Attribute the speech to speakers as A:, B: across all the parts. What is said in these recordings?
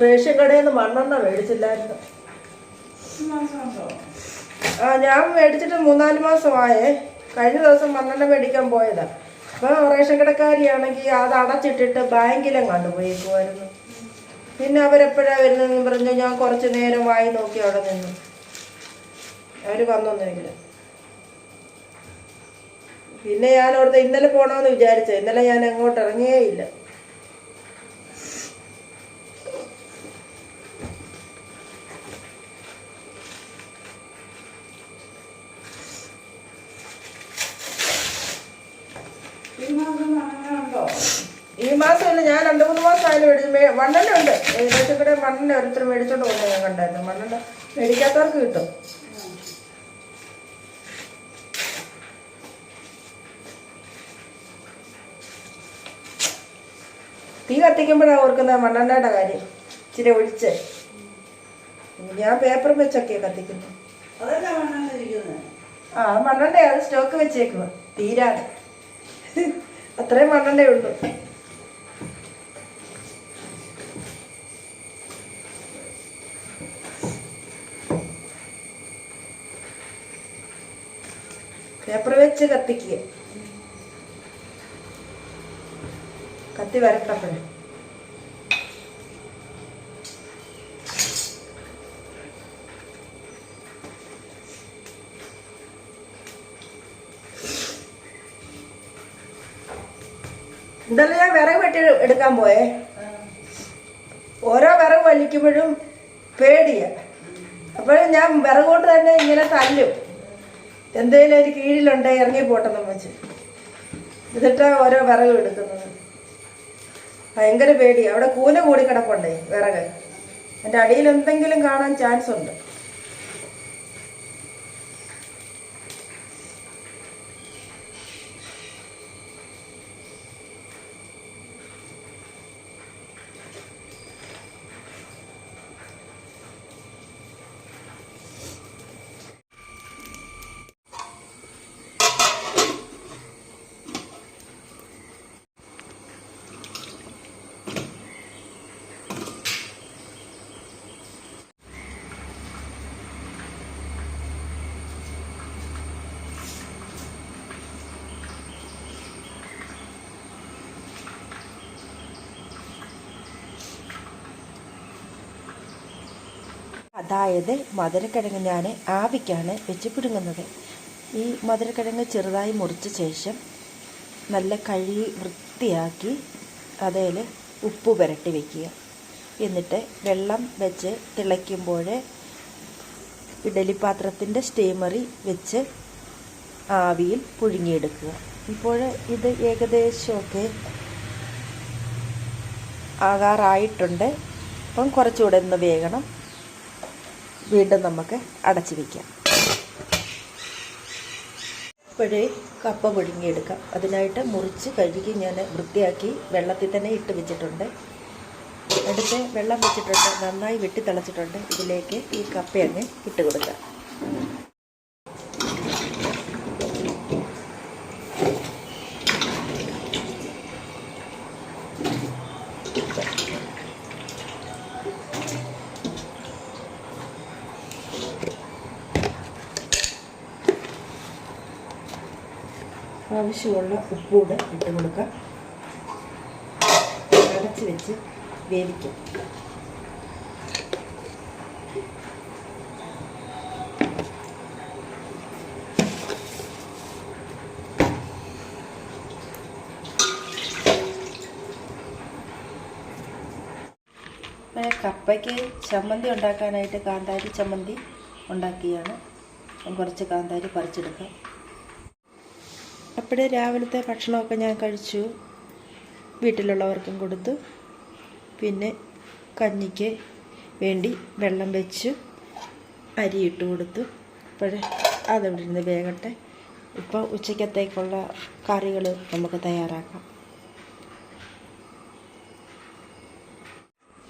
A: Ration കടയിൽ നിന്ന് മണ്ണെണ്ണ മേടിച്ചില്ലായിരുന്നു. ഞാൻ മേടിച്ചിട്ട് 3-4 മാസമായേ. കഴിഞ്ഞ ദിവസം മണ്ണെണ്ണ മേടിക്കാൻ പോയതാ. അപ്പം റേഷൻ കടക്കാരിയാണെങ്കിൽ അത് അടച്ചിട്ടിട്ട് ബാങ്കിലും കണ്ടുപോയേക്കുമായിരുന്നു. പിന്നെ അവരെപ്പോഴാണ് വരുന്നതെന്ന് പറഞ്ഞ് ഞാൻ കുറച്ച് നേരം വായി നോക്കി അവിടെ നിന്നു. അവർ വന്നൊന്നുമില്ല. പിന്നെ ഞാൻ അവിടുത്തെ ഇന്നലെ പോകണമെന്ന് വിചാരിച്ചത്. ഇന്നലെ ഞാൻ അങ്ങോട്ട് ഇറങ്ങിയേ ഇല്ല. ഈ മാസമല്ല, ഞാൻ 2-3 മാസമായാലും മേടിച്ചു. മണ്ണെണ്ണ ഉണ്ട്. ഏകദേശം കൂടെ മണ്ണെണ്ണ ഓരോരുത്തർ മേടിച്ചോണ്ട് പോകുന്നത് ഞാൻ കണ്ടായിരുന്നു. മണ്ണെണ്ണ മേടിക്കാത്തവർക്ക് കിട്ടും. തീ കത്തിക്കുമ്പോഴാണ് ഓർക്കുന്ന മണ്ണെണ്ണയുടെ കാര്യം. ഇച്ചിരി ഒഴിച്ച് ഞാൻ പേപ്പർ വെച്ചൊക്കെയാണ് കത്തിക്കുന്നത്. മണ്ണെണ്ണ അത് സ്റ്റോക്ക് വെച്ചേക്കുക തീരാതെ. അത്രയും മണ്ണെണ്ണേ ഉള്ളൂ. പേപ്പർ വെച്ച് കത്തിക്കുക. കത്തി വരട്ടപ്പോഴേ ഇന്നലെ ഞാൻ വിറക് വെട്ടി എടുക്കാൻ പോയേ. ഓരോ വിറക് വലിക്കുമ്പോഴും പേടിയാ. അപ്പോഴും ഞാൻ വിറക് കൊണ്ട് തന്നെ ഇങ്ങനെ തല്ലും. എന്തേലും ഒരു കീഴിലുണ്ട് ഇറങ്ങി പോട്ടെന്ന് വെച്ച് എന്നിട്ടാണ് ഓരോ വിറക് എടുക്കുന്നത്. ഭയങ്കര പേടിയാണ്. അവിടെ കൂന കൂടി കിടപ്പുണ്ടേ വിറക്. എൻ്റെ അടിയിൽ എന്തെങ്കിലും കാണാൻ ചാൻസ് ഉണ്ട്. അതായത് മധുരക്കിഴങ്ങ് ഞാൻ ആവിക്കാണ് വെച്ച് പിടുങ്ങുന്നത്. ഈ മധുരക്കിഴങ്ങ് ചെറുതായി മുറിച്ച ശേഷം നല്ല കഴുകി വൃത്തിയാക്കി അതിൽ ഉപ്പ് പുരട്ടി വയ്ക്കുക. എന്നിട്ട് വെള്ളം വെച്ച് തിളയ്ക്കുമ്പോൾ ഇഡലി പാത്രത്തിൻ്റെ സ്റ്റീമറിൽ വെച്ച് ആവിയിൽ പുഴുങ്ങിയെടുക്കുക. ഇപ്പോൾ ഇത് ഏകദേശമൊക്കെ ആകാറായിട്ടുണ്ട്. അപ്പം കുറച്ചുകൂടെ ഒന്ന് വേകണം. വീണ്ടും നമുക്ക് അടച്ചു വയ്ക്കാം. ഇപ്പോഴേ കപ്പ പുഴുങ്ങിയെടുക്കാം. അതിനായിട്ട് മുറിച്ച് കഴുകി ഞാൻ വൃത്തിയാക്കി വെള്ളത്തിൽ തന്നെ ഇട്ട് വെച്ചിട്ടുണ്ട്. അടുത്ത് വെള്ളം വെച്ചിട്ടുണ്ട്. നന്നായി വെട്ടി തിളച്ചിട്ടുണ്ട്. ഇതിലേക്ക് ഈ കപ്പയങ്ങ് ഇട്ട് കൊടുക്കാം. ആവശ്യമുള്ള ഉപ്പൂടെ ഇട്ട് കൊടുക്കാം. അടച്ച് വെച്ച് വേവിക്കാം. കപ്പയ്ക്ക് ചമ്മന്തി ഉണ്ടാക്കാനായിട്ട് കാന്താരി ചമ്മന്തി ഉണ്ടാക്കിയാണ്. കുറച്ച് കാന്താരി പറിച്ചെടുക്കാം. അപ്പോഴേ രാവിലത്തെ ഭക്ഷണമൊക്കെ ഞാൻ കഴിച്ചു. വീട്ടിലുള്ളവർക്കും കൊടുത്തു. പിന്നെ കഞ്ഞിക്ക് വേണ്ടി വെള്ളം വെച്ച് അരി ഇട്ട് കൊടുത്തു. അപ്പോഴേ അതവിടെ ഇരുന്ന് വേകട്ടെ. ഇപ്പോൾ ഉച്ചക്കത്തേക്കുള്ള കറികൾ നമുക്ക് തയ്യാറാക്കാം.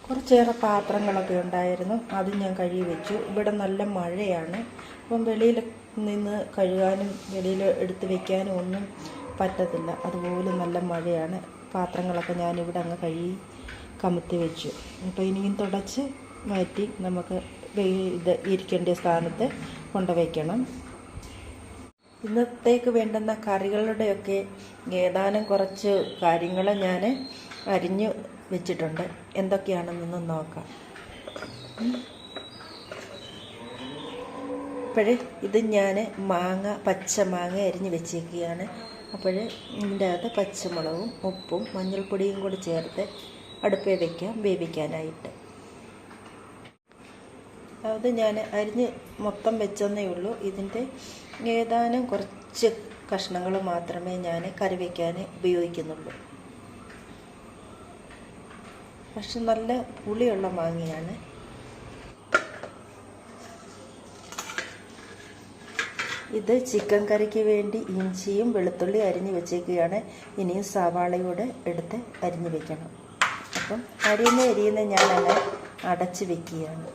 A: കുറച്ചേറെ പാത്രങ്ങളൊക്കെ ഉണ്ടായിരുന്നു. അത് ഞാൻ കഴുകി വെച്ചു. ഇവിടെ നല്ല മഴയാണ്. അപ്പം വെളിയിൽ നിന്ന് കഴുകാനും വെളിയിൽ എടുത്ത് വയ്ക്കാനും ഒന്നും പറ്റത്തില്ല. അതുപോലെ നല്ല മഴയാണ്. പാത്രങ്ങളൊക്കെ ഞാനിവിടെ അങ്ങ് കഴുകി കമത്തി വെച്ചു. അപ്പോൾ ഇനിയും തുടച്ച് മാറ്റി നമുക്ക് ഇത് ഇരിക്കേണ്ട സ്ഥാനത്ത് കൊണ്ടുവയ്ക്കണം. ഇന്നത്തേക്ക് വേണ്ടുന്ന കറികളുടെയൊക്കെ ഏതാനും കുറച്ച് കാര്യങ്ങൾ ഞാൻ അരിഞ്ഞു വെച്ചിട്ടുണ്ട്. എന്തൊക്കെയാണെന്നൊന്ന് നോക്കാം. അപ്പോഴേ ഇത് ഞാൻ പച്ച മാങ്ങ അരിഞ്ഞ് വെച്ചേക്കുകയാണ്. അപ്പോൾ ഇതിൻ്റെ അകത്ത് പച്ചമുളകും ഉപ്പും മഞ്ഞൾപ്പൊടിയും കൂടി ചേർത്ത് അടുപ്പിൽ വയ്ക്കാം വേവിക്കാനായിട്ട്. അത് ഞാൻ അരിഞ്ഞ് മൊത്തം വെച്ചെന്നേ ഉള്ളൂ. ഇതിൻ്റെ ഏതാനും കുറച്ച് കഷ്ണങ്ങൾ മാത്രമേ ഞാൻ കറി വയ്ക്കാൻ ഉപയോഗിക്കുന്നുള്ളൂ. പക്ഷെ നല്ല പുളിയുള്ള മാങ്ങയാണ്. ഇത് ചിക്കൻ കറിക്ക് വേണ്ടി ഇഞ്ചിയും വെളുത്തുള്ളി അരിഞ്ഞ് വെച്ചേക്കുകയാണ്. ഇനിയും സവാളയോടെ എടുത്ത് അരിഞ്ഞ് വെക്കണം. അപ്പം അരിയുന്ന ഞാനങ്ങനെ അടച്ച് വെക്കുകയാണ്.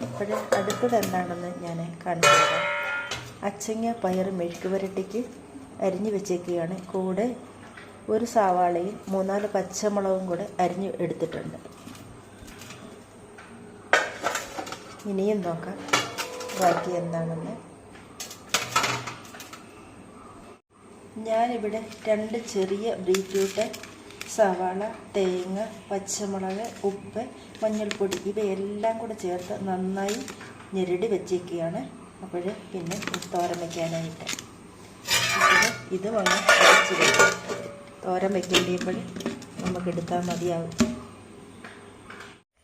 A: അപ്പോൾ അടുത്തത് എന്താണെന്ന് ഞാൻ കാണിച്ചു തരാം. അച്ചങ്ങ പയർ മെഴുക്ക് പുരട്ടിക്ക് അരിഞ്ഞ് വെച്ചേക്കുകയാണ്. കൂടെ ഒരു സവാളയും 3-4 പച്ചമുളകും കൂടെ അരിഞ്ഞ് എടുത്തിട്ടുണ്ട്. ഇനിയും നോക്കാം ബാക്കി എന്താണെന്ന്. ഞാനിവിടെ 2 ചെറിയ ബീറ്റ്റൂട്ട്, സവാള, തേങ്ങ, പച്ചമുളക്, ഉപ്പ്, മഞ്ഞൾപ്പൊടി ഇവയെല്ലാം കൂടെ ചേർത്ത് നന്നായി ഞെരടി വെച്ചേക്കുകയാണ്. അപ്പോൾ പിന്നെ തോരൻ വയ്ക്കാനായിട്ട് ഇത് വന്ന് അരച്ച് വയ്ക്കും. തോരൻ വയ്ക്കേണ്ടിയപ്പോൾ നമുക്ക് എടുത്താൽ മതിയാവും.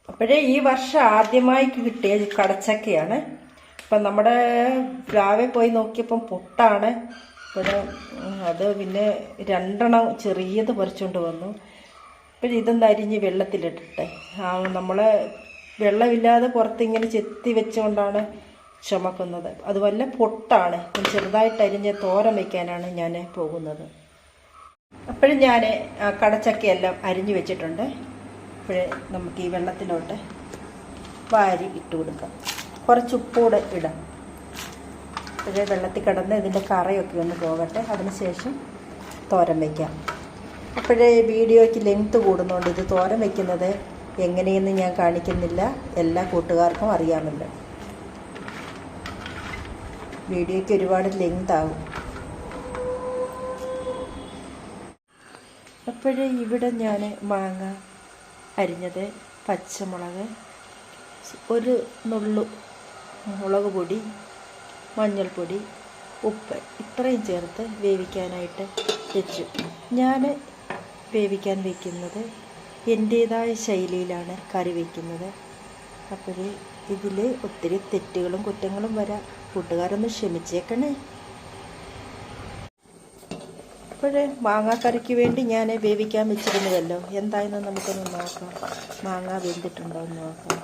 A: അപ്പോഴേ ഈ വർഷം ആദ്യമായി കിട്ടിയ കടച്ചക്കയാണ്. അപ്പം നമ്മുടെ രാവിലെ പോയി നോക്കിയപ്പം പൊട്ടാണ്. ഇവിടെ അത് പിന്നെ 2 ചെറിയത് പറിച്ചുകൊണ്ട് വന്നു. പിന്നെ ഇതൊന്ന് അരിഞ്ഞ് വെള്ളത്തിലിട്ടിട്ടെ. നമ്മൾ വെള്ളമില്ലാതെ പുറത്തിങ്ങനെ ചെത്തി വെച്ചുകൊണ്ടാണ് ചുമക്കുന്നത്. അതുപോലെ പൊട്ടാണ്. ചെറുതായിട്ട് അരിഞ്ഞ് തോരൻ വയ്ക്കാനാണ് ഞാൻ പോകുന്നത്. അപ്പോഴും ഞാൻ കടച്ചക്കയെല്ലാം അരിഞ്ഞു വെച്ചിട്ടുണ്ട്. അപ്പോഴേ നമുക്ക് ഈ വെള്ളത്തിലോട്ട് വാരി ഇട്ട് കൊടുക്കാം. കുറച്ച് ഉപ്പൂടെ ഇടാം. അപ്പോഴേ വെള്ളത്തിൽ കിടന്ന് ഇതിൻ്റെ കറയൊക്കെ ഒന്ന് പോകട്ടെ. അതിനുശേഷം തോരൻ വയ്ക്കാം. അപ്പോഴേ വീഡിയോയ്ക്ക് ലെങ്ത്ത് കൂടുന്നുണ്ട്. ഇത് തോരൻ വയ്ക്കുന്നത് എങ്ങനെയെന്ന് ഞാൻ കാണിക്കുന്നില്ല. എല്ലാ കൂട്ടുകാർക്കും അറിയാമല്ലോ. വീഡിയോയ്ക്ക് ഒരുപാട് ലെങ്ത് ആകും. അപ്പോഴേ ഇവിടെ ഞാൻ മാങ്ങ അരിഞ്ഞത്, പച്ചമുളക്, ഒരു നുള്ളു മുളക് പൊടി, മഞ്ഞൾപ്പൊടി, ഉപ്പ് ഇത്രയും ചേർത്ത് വേവിക്കാനായിട്ട് വെച്ചു. ഞാൻ വേവിക്കാൻ വയ്ക്കുന്നത് എൻ്റേതായ ശൈലിയിലാണ് കറി വയ്ക്കുന്നത്. അപ്പോഴേ ഇതിൽ ഒത്തിരി തെറ്റുകളും കുറ്റങ്ങളും വരാം. കൂട്ടുകാരൊന്ന് ക്ഷമിച്ചേക്കണേ. അപ്പോഴേ മാങ്ങാക്കറിക്ക് വേണ്ടി ഞാൻ വേവിക്കാൻ വെച്ചിരുന്നതല്ലോ. എന്തായെന്ന് നമുക്കൊന്ന് നോക്കാം. മാങ്ങ വെന്തിട്ടുണ്ടോ എന്ന് നോക്കാം.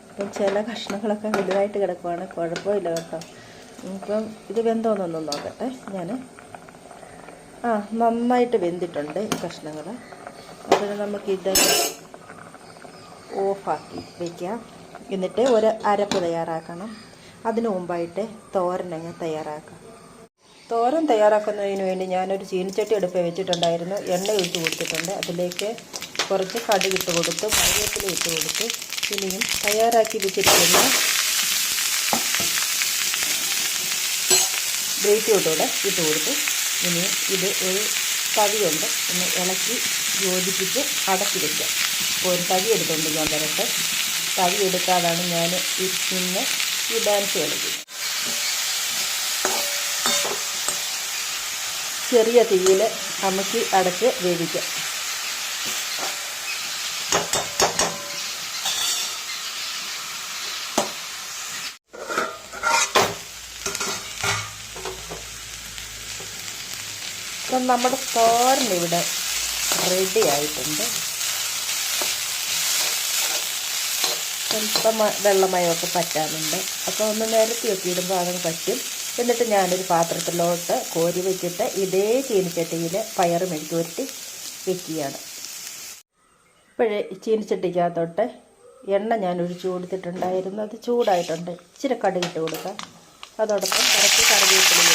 A: അപ്പം ചില കഷ്ണങ്ങളൊക്കെ വലുതായിട്ട് കിടക്കുവാണ്. കുഴപ്പമില്ല കേട്ടോ. ഇപ്പം ഇത് വെന്തോന്നൊന്ന് നോക്കട്ടെ ഞാൻ. നന്നായിട്ട് വെന്തിട്ടുണ്ട് ഈ കഷ്ണങ്ങൾ. അപ്പോൾ നമുക്കിത് ഓഫാക്കി വയ്ക്കാം. എന്നിട്ട് ഒരു അരപ്പ് തയ്യാറാക്കണം. അതിനു മുമ്പായിട്ട് തോരനങ്ങ് തയ്യാറാക്കാം. തോരൻ തയ്യാറാക്കുന്നതിന് വേണ്ടി ഞാനൊരു ചീനിച്ചട്ടി അടുപ്പ് വെച്ചിട്ടുണ്ടായിരുന്നു. എണ്ണ ഒഴിച്ച് കൊടുത്തിട്ടുണ്ട്. അതിലേക്ക് കുറച്ച് കടുക് ഇട്ട് കൊടുത്ത്, കറിവേപ്പില ഇട്ട് കൊടുത്ത്, ഇനിയും തയ്യാറാക്കി വെച്ചിരിക്കുന്ന ബീറ്റ്റൂട്ടൂടെ ഇട്ട് കൊടുത്ത്, ഇനിയും ഇത് ഒരു തവി കൊണ്ട് ഒന്ന് ഇളക്കി യോജിപ്പിച്ച് അടക്കി വയ്ക്കാം. അപ്പോൾ ഒരു തവി എടുത്തുകൊണ്ട് ഞാൻ വരട്ടെ. തവി എടുക്കാതാണ് ഞാൻ ഇന്ന് ഈ ഡാൻസ് കളിക്കുന്നത്. ചെറിയ തീയിൽ അമക്കി അടച്ച് വേവിക്കാം. അപ്പം നമ്മുടെ തോരൻ ഇവിടെ റെഡി ആയിട്ടുണ്ട്. സ്വല്പം വെള്ളമയമൊക്കെ പറ്റാനുണ്ട്. അപ്പോൾ ഒന്ന് നിരത്തിയൊക്കെ ഇടുമ്പോൾ അതങ്ങ് പറ്റും. എന്നിട്ട് ഞാനൊരു പാത്രത്തിലോട്ട് കോരി വെച്ചിട്ട് ഇതേ ചീനിച്ചട്ടിയിൽ പയർ മെഴുക്ക് പുരട്ടി വെക്കുകയാണ്. ഇപ്പോഴേ ചീനിച്ചട്ടിക്കകത്തോട്ട് എണ്ണ ഞാൻ ഒഴിച്ച് കൊടുത്തിട്ടുണ്ടായിരുന്നു. അത് ചൂടായിട്ടുണ്ട്. ഇച്ചിരി കടുകിട്ട് കൊടുക്കാം. അതോടൊപ്പം കുറച്ച് കറിവേപ്പില.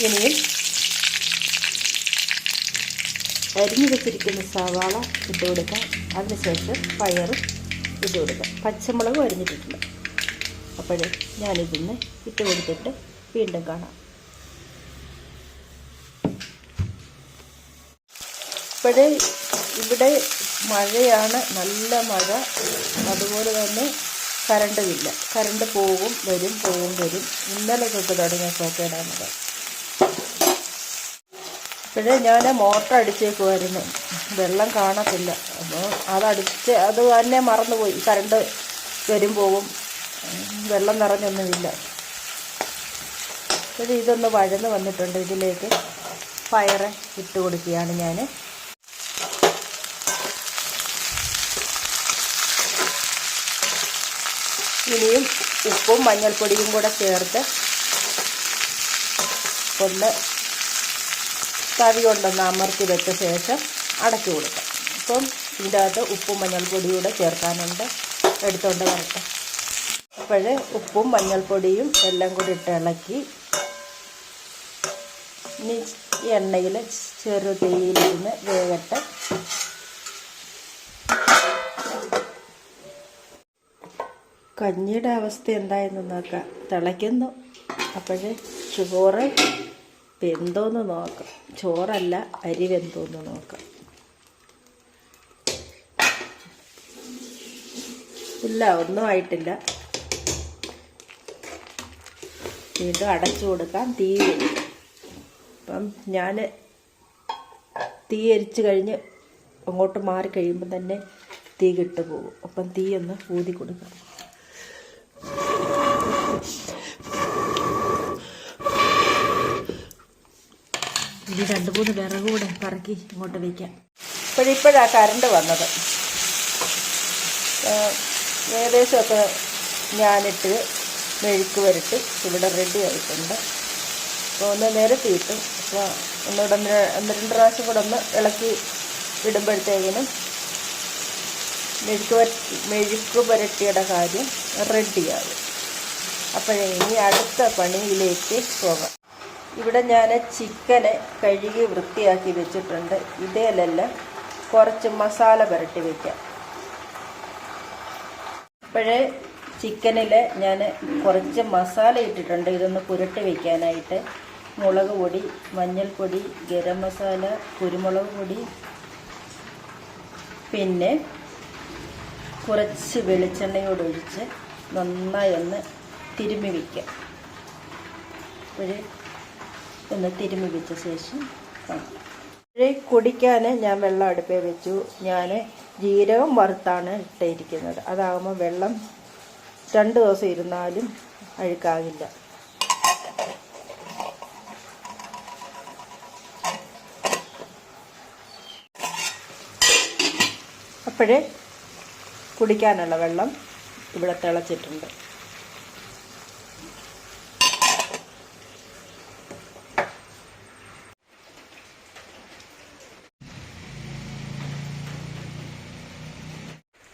A: ഇനിയും അരിഞ്ഞു വെച്ചിരിക്കുന്ന സവാള ഇട്ട് കൊടുക്കാം. അതിനുശേഷം പയറും ഇട്ട് കൊടുക്കാം. പച്ചമുളകും അരിഞ്ഞിട്ടിട്ടില്ല. അപ്പോഴേ ഞാനിതൊന്ന് ഇട്ട് കൊടുത്തിട്ട് വീണ്ടും കാണാം. ഇപ്പോഴേ ഇവിടെ മഴയാണ്, നല്ല മഴ. അതുപോലെ തന്നെ കറണ്ടുമില്ല. കറണ്ട് പോകും വരും പോകും വരും. ഇന്നലെ തൊട്ട് തുടങ്ങിയ സോക്കേടാണത്. ഇപ്പോഴേ ഞാൻ മോട്ടർ അടിച്ചേക്കുമായിരുന്നു, വെള്ളം കാണത്തില്ല. അപ്പോൾ അത് തന്നെ മറന്നുപോയി. കറണ്ട് വരും പോകും, വെള്ളം നിറഞ്ഞൊന്നുമില്ല. അപ്പോൾ ഇതൊന്ന് വഴന്ന് വന്നിട്ടുണ്ട്. ഇതിലേക്ക് പയറ് ഇട്ട് കൊടുക്കുകയാണ് ഞാൻ. ഇനിയും ഉപ്പും മഞ്ഞൾപ്പൊടിയും കൂടെ ചേർത്ത് ഒന്ന് തവി കൊണ്ടൊന്ന് അമർത്തി വെച്ച ശേഷം അടച്ചു കൊടുക്കാം. അപ്പം ഇതിൻ്റെ അകത്ത് ഉപ്പും മഞ്ഞൾപ്പൊടിയും കൂടെ ചേർക്കാനുണ്ട്. എടുത്തുകൊണ്ട് വരട്ടെ. അപ്പോഴേ ഉപ്പും മഞ്ഞൾപ്പൊടിയും എല്ലാം കൂടി ഇട്ട് ഇളക്കി ഇനി എണ്ണയിൽ ചെറു തീയിലിരുന്ന് വേകട്ടെ. കഞ്ഞിയുടെ അവസ്ഥ എന്തായെന്ന് നോക്കാം. തിളയ്ക്കുന്നു. അപ്പോഴേ ചോറ് വെന്തോന്ന് നോക്കാം. ചോറല്ല, അരി വെന്തോന്ന് നോക്കാം. ഇല്ല, ഒന്നും ആയിട്ടില്ല. വീണ്ടും അടച്ചു കൊടുക്കാം. തീ വരും. അപ്പം ഞാൻ തീ എരിച്ച് കഴിഞ്ഞ് അങ്ങോട്ട് മാറിക്കഴിയുമ്പം തന്നെ തീ കിട്ടു പോകും. അപ്പം തീ ഒന്ന് ഊതി കൊടുക്കാം. ഇനി 2-3 വിറക് കൂടെ പറക്കി ഇങ്ങോട്ട് വയ്ക്കാം. ഇപ്പോഴാണ് കറണ്ട് വന്നത്. ഏകദേശമൊക്കെ ഞാനിട്ട് മെഴുക്ക് വരട്ടി ഇവിടെ റെഡി ആയിട്ടുണ്ട്. അപ്പോൾ ഒന്ന് നിരത്തിയിട്ടു. അപ്പോൾ ഒന്നുകൂടെ 1-2 പ്രാവശ്യം കൂടെ ഒന്ന് ഇളക്കി ഇടുമ്പോഴത്തേക്കിനും മെഴുക്ക് പുരട്ടിയുടെ കാര്യം റെഡിയാകും. അപ്പോഴേ ഇനി അടുത്ത പണിയിലേക്ക് പോകാം. ഇവിടെ ഞാൻ ചിക്കനെ കഴുകി വൃത്തിയാക്കി വെച്ചിട്ടുണ്ട്. ഇതിലെല്ലാം കുറച്ച് മസാല പുരട്ടി വയ്ക്കാം. അപ്പോഴേ ചിക്കനിൽ ഞാൻ കുറച്ച് മസാല ഇട്ടിട്ടുണ്ട്. ഇതൊന്ന് പുരട്ടി വയ്ക്കാനായിട്ട്. മുളക് പൊടി, മഞ്ഞൾപ്പൊടി, ഗരം മസാല, കുരുമുളക് പൊടി, പിന്നെ കുറച്ച് വെളിച്ചെണ്ണയോടൊഴിച്ച് നന്നായി ഒന്ന് തിരുമ്മി വയ്ക്കാം. അപ്പോഴേ ഒന്ന് തിരുമ്മി വെച്ച ശേഷം കുടിക്കാൻ ഞാൻ വെള്ളം അടുപ്പേ വെച്ചു. ഞാൻ ജീരകം വറുത്താണ് ഇട്ടിരിക്കുന്നത്. അതാകുമ്പോൾ വെള്ളം 2 ദിവസം ഇരുന്നാലും അഴുക്കാകില്ല. അപ്പോഴേ കുടിക്കാനുള്ള വെള്ളം ഇവിടെ തിളച്ചിട്ടുണ്ട്.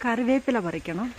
A: കറിവേപ്പില പറിക്കണം.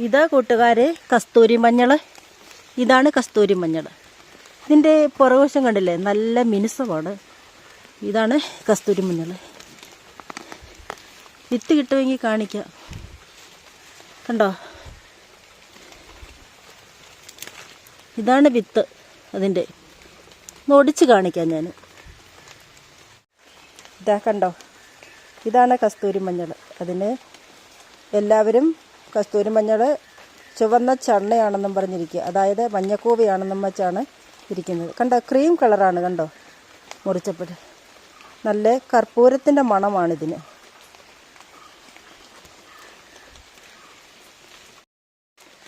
A: ഇതാ കൂട്ടുകാരെ കസ്തൂരി മഞ്ഞൾ. ഇതാണ് കസ്തൂരി മഞ്ഞൾ. ഇതിൻ്റെ പുറകുവശം കണ്ടില്ലേ, നല്ല മിനുസമാണ്. ഇതാണ് കസ്തൂരി മഞ്ഞൾ. വിത്ത് കിട്ടുമെങ്കിൽ കാണിക്കാം. കണ്ടോ, ഇതാണ് വിത്ത് അതിൻ്റെ. ഒടിച്ച് കാണിക്കാം ഞാൻ. ഇതാ കണ്ടോ, ഇതാണ് കസ്തൂരി മഞ്ഞൾ. അതിന് എല്ലാവരും കസ്തൂരി മഞ്ഞൾ ചുവന്ന ചണ്ണയാണെന്നും പറഞ്ഞിരിക്കുക, അതായത് മഞ്ഞക്കൂവയാണെന്നും വെച്ചാണ് ഇരിക്കുന്നത്. കണ്ടോ, ക്രീം കളറാണ്. കണ്ടോ മുറിച്ചപ്പോൾ നല്ല കർപ്പൂരത്തിൻ്റെ മണമാണിതിന്.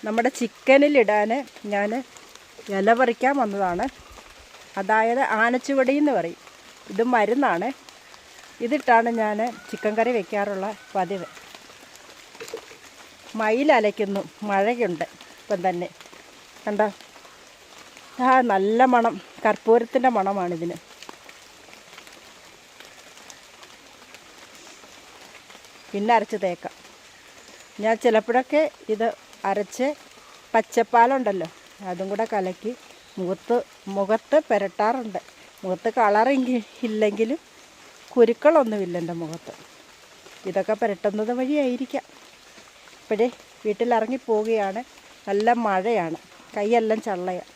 A: നമ്മുടെ ചിക്കനിലിടാൻ ഞാൻ ഇല പറിക്കാൻ വന്നതാണ്. അതായത് ആനച്ചുവടി എന്ന് പറയും. ഇത് മരുന്നാണ്. ഇതിട്ടാണ് ഞാൻ ചിക്കൻ കറി വയ്ക്കാറുള്ള പതിവ്. മയിലലയ്ക്കുന്നു, മഴയുണ്ട് ഇപ്പം തന്നെ. കണ്ടോ, നല്ല മണം, കർപ്പൂരത്തിൻ്റെ മണമാണിതിന്. പിന്നെ അരച്ച് തേക്കാം. ഞാൻ ചിലപ്പോഴൊക്കെ ഇത് അരച്ച് പച്ചപ്പാലുണ്ടല്ലോ അതും കൂടെ കലക്കി മുഖത്ത് പുരട്ടാറുണ്ട്. മുഖത്ത് കളറിങ് ഇല്ലെങ്കിലും കുരുക്കളൊന്നുമില്ല എൻ്റെ മുഖത്ത്. ഇതൊക്കെ പുരട്ടുന്നത് വഴിയായിരിക്കാം. ഇപ്പോഴേ വീട്ടിലിറങ്ങി പോവുകയാണ്. നല്ല മഴയാണ്, കൈയെല്ലാം ചള്ളയാണ്.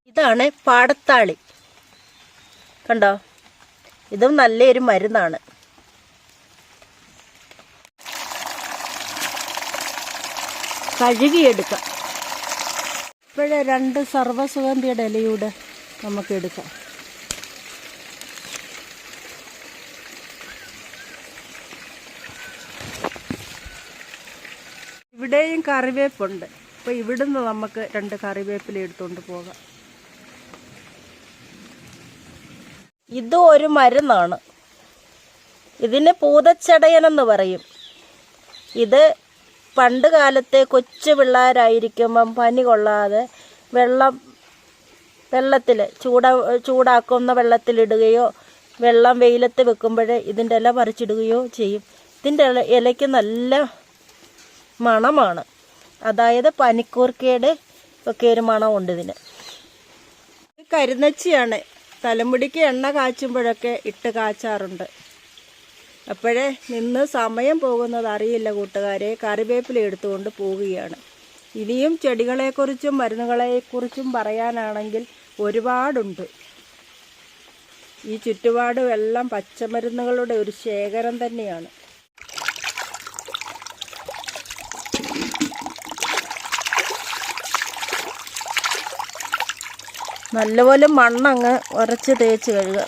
A: ഇതാണ് പാടത്താളി. കണ്ടോ, ഇതും നല്ലൊരു മരുന്നാണ്. കഴുകിയെടുക്കാം. ഇപ്പോഴേ 2 സർവ്വസുഗന്ധിയുടെ ഇലയൂടെ നമുക്ക് എടുക്കാം. ഇവിടെയും കറിവേപ്പുണ്ട്. അപ്പോൾ ഇവിടുന്ന് നമുക്ക് 2 കറിവേപ്പില എടുത്തുകൊണ്ട് പോകാം. ഇതും ഒരു മരുന്നാണ്. ഇതിന് പൂതച്ചടയനെന്ന് പറയും. ഇത് പണ്ട് കാലത്തെ കൊച്ചു പിള്ളേരായിരിക്കുമ്പം പനി കൊള്ളാതെ വെള്ളത്തിൽ ചൂടാക്കുന്ന വെള്ളത്തിലിടുകയോ വെള്ളം വെയിലത്ത് വെക്കുമ്പോൾ ഇതിൻ്റെ ഇല പറിച്ചിടുകയോ ചെയ്യും. ഇതിൻ്റെ ഇലയ്ക്ക് നല്ല മണമാണ്. അതായത് പനിക്കൂർക്കയുടെ ഒക്കെ ഒരു മണമുണ്ട് ഇതിന്. കരിനച്ചിയാണ്. തലമുടിക്ക് എണ്ണ കാച്ചുമ്പോഴൊക്കെ ഇട്ട് കാച്ചാറുണ്ട്. അപ്പോഴേ നിന്ന് സമയം പോകുന്നത് അറിയില്ല കൂട്ടുകാരെ. കറിവേപ്പില എടുത്തുകൊണ്ട് പോവുകയാണ്. ഇനിയും ചെടികളെക്കുറിച്ചും മരുന്നുകളെക്കുറിച്ചും പറയാനാണെങ്കിൽ ഒരുപാടുണ്ട്. ഈ ചുറ്റുപാടും എല്ലാം പച്ചമരുന്നുകളുടെ ഒരു ശേഖരം തന്നെയാണ്. നല്ലപോലെ മണ്ണങ്ങ് ഉരച്ച് തേച്ച് കഴുകുക.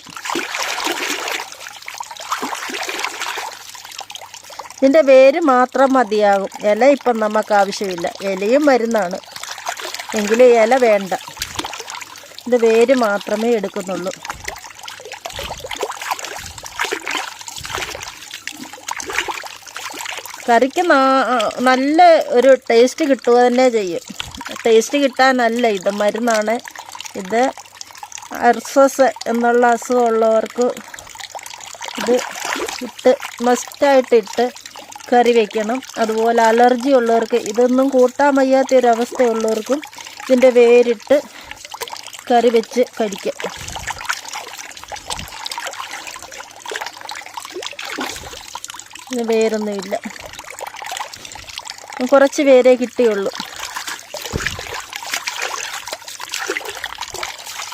A: ഇതിൻ്റെ വേര് മാത്രം മതിയാകും. ഇല ഇപ്പം നമുക്ക് ആവശ്യമില്ല. ഇലയും മരുന്നാണ്, എങ്കിലും ഇല വേണ്ട. ഇത് വേര് മാത്രമേ എടുക്കുന്നുള്ളൂ. കറിക്ക് നല്ല ഒരു ടേസ്റ്റ് കിട്ടുക തന്നെ ചെയ്യും. ടേസ്റ്റ് കിട്ടാനല്ല, ഇത് മരുന്നാണ്. ഇത് അർസസ് എന്നുള്ള അസുഖമുള്ളവർക്ക് ഇത് മസ്റ്റായിട്ടിട്ട് കറി വയ്ക്കണം. അതുപോലെ അലർജി ഉള്ളവർക്ക്, ഇതൊന്നും കൂട്ടാൻ വയ്യാത്തൊരവസ്ഥയുള്ളവർക്കും ഇതിൻ്റെ വേരിട്ട് കറി വെച്ച് കഴിക്കാം. ഇതിന് വേരൊന്നുമില്ല, കുറച്ച് വേരേ കിട്ടിയുള്ളൂ.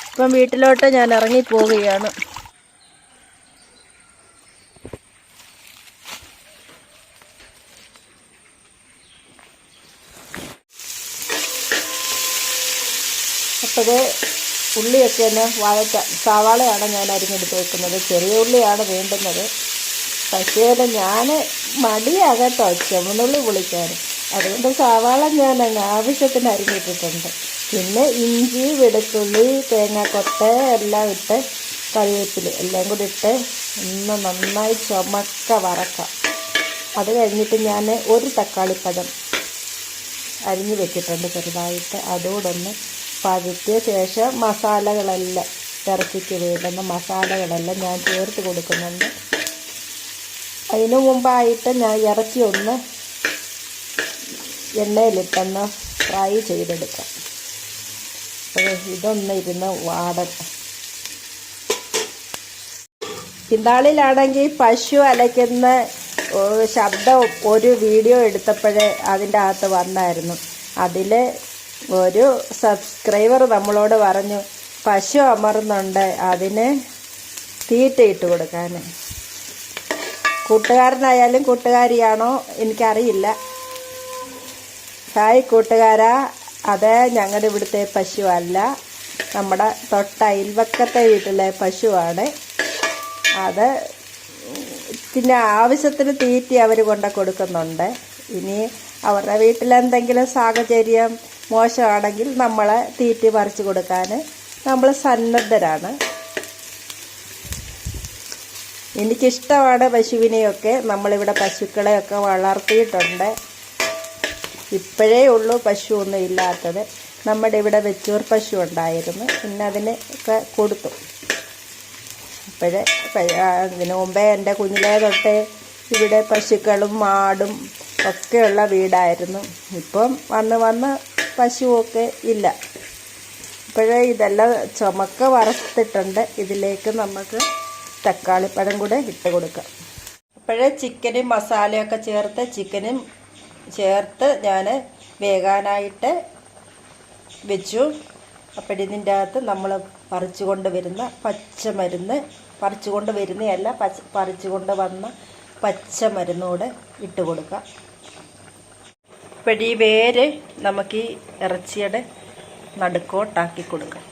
A: ഇപ്പം വീട്ടിലോട്ട് ഞാൻ ഇറങ്ങിപ്പോവുകയാണ്. അപ്പോഴേ ഉള്ളിയൊക്കെ ഒന്ന് വഴറ്റാം. സവാളയാണ് ഞാൻ അരിഞ്ഞെടുത്ത് വെക്കുന്നത്. ചെറിയ ഉള്ളിയാണ് വേണ്ടുന്നത്. പക്ഷേ ഞാൻ മടിയാകട്ടോ ചുവന്നുള്ളി പൊളിക്കാൻ. അതുകൊണ്ട് സവാള ഞാൻ അങ്ങ് ആവശ്യത്തിന് അരിഞ്ഞിട്ടിട്ടുണ്ട്. പിന്നെ ഇഞ്ചി, വെളുത്തുള്ളി, തേങ്ങാക്കൊത്ത് എല്ലാം ഇട്ട് കറിവേപ്പില എല്ലാം കൂടി ഇട്ട് ഒന്ന് നന്നായി ചുമക്ക വറക്കാം. അത് കഴിഞ്ഞിട്ട് ഞാൻ ഒരു തക്കാളിപ്പഴം അരിഞ്ഞ് വെച്ചിട്ടുണ്ട് ചെറുതായിട്ട്. അതോടൊന്ന് പഴുത്തിയ ശേഷം മസാലകളെല്ലാം, ഇറച്ചിക്ക് വേണ്ടുന്ന മസാലകളെല്ലാം ഞാൻ ചേർത്ത് കൊടുക്കുന്നുണ്ട്. അതിനു മുമ്പായിട്ട് ഞാൻ ഇറച്ചി ഒന്ന് എണ്ണയിലിട്ടൊന്ന് ഫ്രൈ ചെയ്തെടുക്കാം. അപ്പോൾ ഇതൊന്ന് ഇരുന്ന് വാടട്ടെ. പിന്താളിലാണെങ്കിൽ പശു അലയ്ക്കുന്ന ശബ്ദം ഒരു വീഡിയോ എടുത്തപ്പോഴേ അതിൻ്റെ അകത്ത് വന്നായിരുന്നു. അതിൽ ഒരു സബ്സ്ക്രൈബർ നമ്മളോട് പറഞ്ഞു പശു അമർന്നുണ്ട്, അതിന് തീറ്റയിട്ട് കൊടുക്കാൻ. കൂട്ടുകാരനായാലും കൂട്ടുകാരിയാണോ എനിക്കറിയില്ല. ഹായ് കൂട്ടുകാരാ, അത് ഞങ്ങളുടെ ഇവിടുത്തെ പശു അല്ല, നമ്മുടെ തൊട്ട അയൽവക്കത്തെ വീട്ടിലെ പശുവാണ്. അത് പിന്നെ ആവശ്യത്തിന് തീറ്റി അവർ കൊണ്ട് കൊടുക്കുന്നുണ്ട്. ഇനി അവരുടെ വീട്ടിലെന്തെങ്കിലും സാഹചര്യം മോശമാണെങ്കിൽ നമ്മളെ തീറ്റി പറിച്ചു കൊടുക്കാൻ നമ്മൾ സന്നദ്ധരാണ്. എനിക്കിഷ്ടമാണ് പശുവിനെയൊക്കെ. നമ്മളിവിടെ പശുക്കളെയൊക്കെ വളർത്തിയിട്ടുണ്ട്. ഇപ്പോഴേ ഉള്ളൂ പശു ഒന്നും ഇല്ലാത്തത്. നമ്മുടെ ഇവിടെ വെച്ചൂർ പശു ഉണ്ടായിരുന്നു, പിന്നെ അതിനൊക്കെ കൊടുത്തു. അതിന് മുമ്പേ എൻ്റെ കുഞ്ഞിലേ തൊട്ടേ ഇവിടെ പശുക്കളും മാടും ഒക്കെയുള്ള വീടായിരുന്നു. ഇപ്പം വന്ന് പശുവൊക്കെ ഇല്ല. ഇപ്പോഴേ ഇതെല്ലാം ചുമക്ക വറുത്തിട്ടുണ്ട്. ഇതിലേക്ക് നമുക്ക് തക്കാളിപ്പഴം കൂടെ ഇട്ട് കൊടുക്കാം. അപ്പോഴേ ചിക്കനും മസാലയൊക്കെ ചിക്കനും ചേർത്ത് ഞാൻ വേകാനായിട്ട് വെച്ചു. അപ്പോഴിതിൻ്റെ അകത്ത് നമ്മൾ പറിച്ചുകൊണ്ട് വരുന്ന പച്ചമരുന്ന്, പറിച്ചുകൊണ്ട് വരുന്നതല്ല, പറിച്ചുകൊണ്ട് വന്ന പച്ചമരുന്നൂടെ ഇട്ട് കൊടുക്കാം. അപ്പോഴീ വേര് നമുക്ക് ഈ ഇറച്ചിയുടെ നടുക്കോട്ടാക്കി കൊടുക്കാം.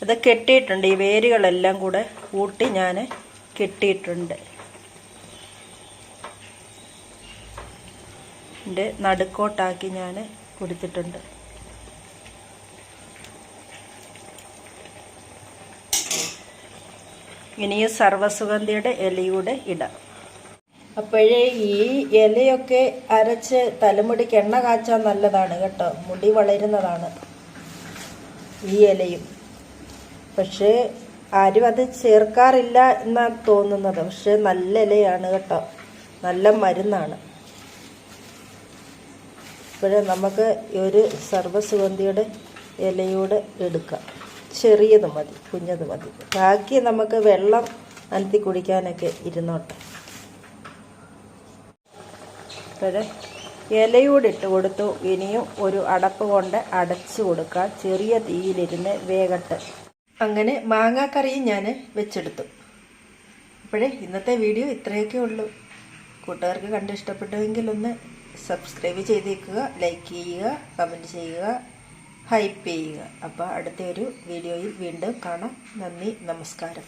A: അത് കെട്ടിയിട്ടുണ്ട്. ഈ വേരുകളെല്ലാം കൂടെ കൂട്ടി ഞാൻ കെട്ടിയിട്ടുണ്ട്. ഇതിൻ്റെ നടുക്കോട്ടാക്കി ഞാൻ കൊടുത്തിട്ടുണ്ട്. ഇനിയും സർവ്വസുഗന്ധിയുടെ ഇലയൂടെ ഇടാം. അപ്പോഴേ ഈ ഇലയൊക്കെ അരച്ച് തലമുടിക്ക് എണ്ണ കാച്ചാൻ നല്ലതാണ് കേട്ടോ, മുടി വളരുന്നതാണ് ഈ ഇലയും. പക്ഷേ ആരും അത് ചേർക്കാറില്ല എന്നാണ് തോന്നുന്നത്. പക്ഷെ നല്ല ഇലയാണ് കേട്ടോ, നല്ല മരുന്നാണ്. ഇപ്പോഴേ നമുക്ക് ഒരു സർവ്വസുഗന്ധിയുടെ ഇലയൂടെ എടുക്കാം. ചെറിയത് മതി, കുഞ്ഞത് മതി. ബാക്കി നമുക്ക് വെള്ളം അനത്തി കുടിക്കാനൊക്കെ ഇരുന്നോട്ടെ. അപ്പോഴേ ഇലയൂടെ ഇട്ട് കൊടുത്തു. ഇനിയും ഒരു അടപ്പ് കൊണ്ട് അടച്ചു കൊടുക്കാം. ചെറിയ തീയിലിരുന്ന് വേകട്ടെ. അങ്ങനെ മാങ്ങാക്കറിയും ഞാൻ വെച്ചെടുത്തു. അപ്പോഴേ ഇന്നത്തെ വീഡിയോ ഇത്രയൊക്കെ ഉള്ളൂ. കൂട്ടുകാർക്ക് കണ്ട് ഇഷ്ടപ്പെട്ടുവെങ്കിൽ ഒന്ന് സബ്സ്ക്രൈബ് ചെയ്തേക്കുക, ലൈക്ക് ചെയ്യുക, കമൻറ്റ് ചെയ്യുക, ഹൈപ്പ് ചെയ്യുക. അപ്പോൾ അടുത്ത ഒരു വീഡിയോയിൽ വീണ്ടും കാണാം. നന്ദി, നമസ്കാരം.